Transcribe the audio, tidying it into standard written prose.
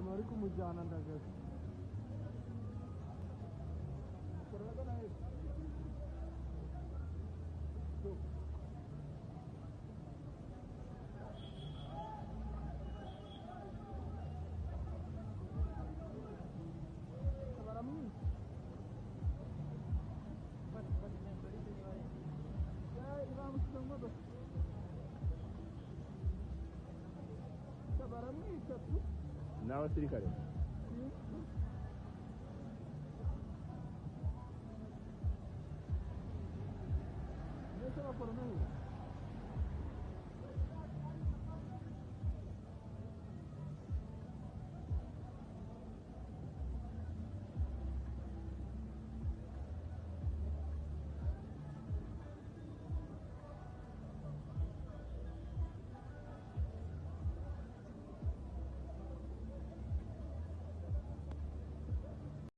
bari kumujyana ndagaze koreraga na hese baramwica bamushyize mu modoka baramwica tu n'abasirikare Ese va por medio.